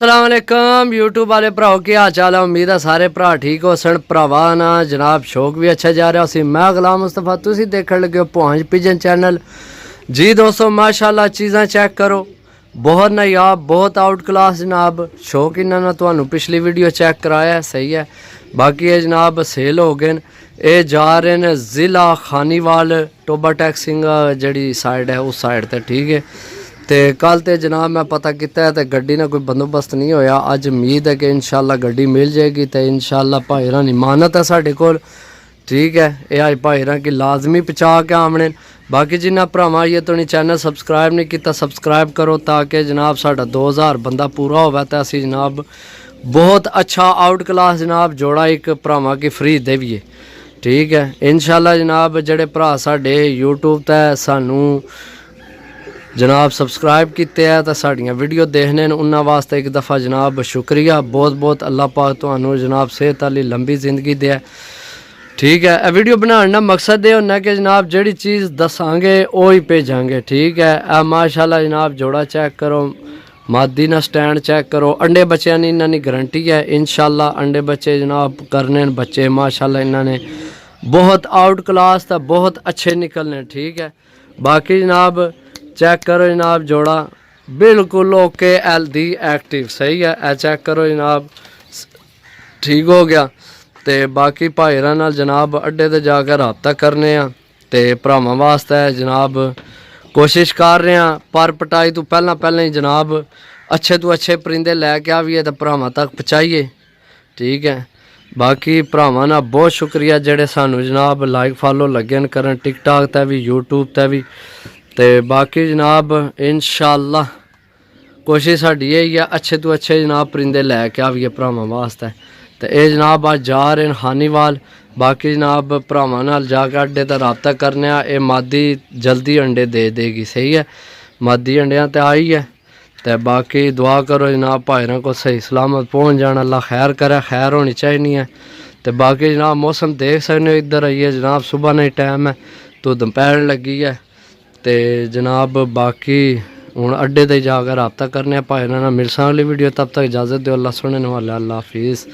अस्सलामुअलैकुम यूट्यूब वाले भराओ की हाल चाल है। उम्मीद है सारे भरा ठीक हो सन। भरावा ना जनाब शौक भी अच्छा जा रहा सी। मैं गुलाम मुस्तफा, तुसी देखने लगे हो पहुंच पिजन चैनल। जी दोस्तों माशाल्लाह चीज़ां चेक करो, बहुत नायाब बहुत आउट क्लास जनाब। शौक इन्होंने तो पिछली वीडियो चेक कराया सही है। बाकी ये जनाब सेल हो गए। ये जा रहे हैं ज़िला खानीवाल टोबा टैक्सिंग जी साइड है उस साइड ते, ठीक है। तो कल तो जनाब मैं पता किया है तो गड्डी ना कोई बंदोबस्त नहीं होया। अज उम्मीद है कि इंशाल्लाह गड्डी मिल जाएगी। तो इंशाल्लाह भाईरा की मानत है साढ़े को, ठीक है। ये अज भाईरा की लाजमी पहुँचा के आमने। बाकी जिन्हें भरावां ये तो नहीं चैनल सबसक्राइब नहीं किया सबसक्राइब करो ताकि जनाब साढ़ा 2000 बंदा पूरा होगा। तो असी जनाब बहुत अच्छा आउट क्लास जनाब जोड़ा एक भरावां की फ्री देवीए, ठीक है। इंशाल्लाह जनाब जड़े भरा साढ़े यूट्यूब ते सानू जनाब सबसक्राइब किते है तो साड़ियाँ वीडियो देखने उन्होंने वास्ते एक दफ़ा जनाब शुक्रिया बहुत बहुत। अल्लाह पाक तुहानू जनाब सेहत वाली लंबी जिंदगी दे, ठीक है। ए वीडियो बनाने का मकसद ये होना कि जनाब जड़ी चीज़ दसांगे वो ही भेजांगे, ठीक है। ए माशाल्लाह जनाब जोड़ा चेक करो, मादी ना स्टैंड चेक करो। अंडे बच्चों की इन्होंने गारंटी है इंशाल्लाह। अंडे बच्चे जनाब करने बच्चे माशाल्लाह इन्होंने बहुत आउट क्लास था, बहुत अच्छे निकलने, ठीक है। बाकी जनाब चेक करो जनाब जोड़ा बिल्कुल ओके हेल्दी एक्टिव सही है। ए चेक करो जनाब ठीक हो गया। तो बाकी भाईरा नाल जनाब अड्डे ते जाकर रबता करने ते भरावां वास्ते जनाब कोशिश कर रहे हैं पर पटाई तो पहला ही जनाब अच्छे तो अच्छे परिंदे लैके आइए तो भरावां तक पहुँचाइए, ठीक है। बाकी भरावां ना बहुत शुक्रिया जेड़े सानू जनाब लाइक फॉलो लगे करन टिकटॉक ते भी यूट्यूब ते भी। तो बाकी जनाब इंशाल्लाह कोशिश साड़ी यही है अच्छे तो अच्छे जनाब परिंदे लैके आइए भरावां वास्ते। तो ये जनाब अज जा रहे हैं हानीवाल। बाकी जनाब भरावां नाल जाके अड्डे का रबता करने। ये मादी जल्दी अंडे दे देगी सही है, मादी अंडियां तो आई है। तो बाकी दुआ करो जनाब भाईरा को सही सलामत पहुँच जाना, अल्लाह खैर करे, खैर होनी चाहिए है। तो बाकी जनाब मौसम देख सकते हो इधर आइए जनाब सुबह नहीं टाइम है तो दोपहर लगी है। तो जनाब बाकी हूँ अड्डे ते जाकर रबता करने भाईरा ना मिलसा अगली वीडियो। तब तक इजाज़त दो, अल्लाह सुनने वाले, अल्लाह हाफिज़।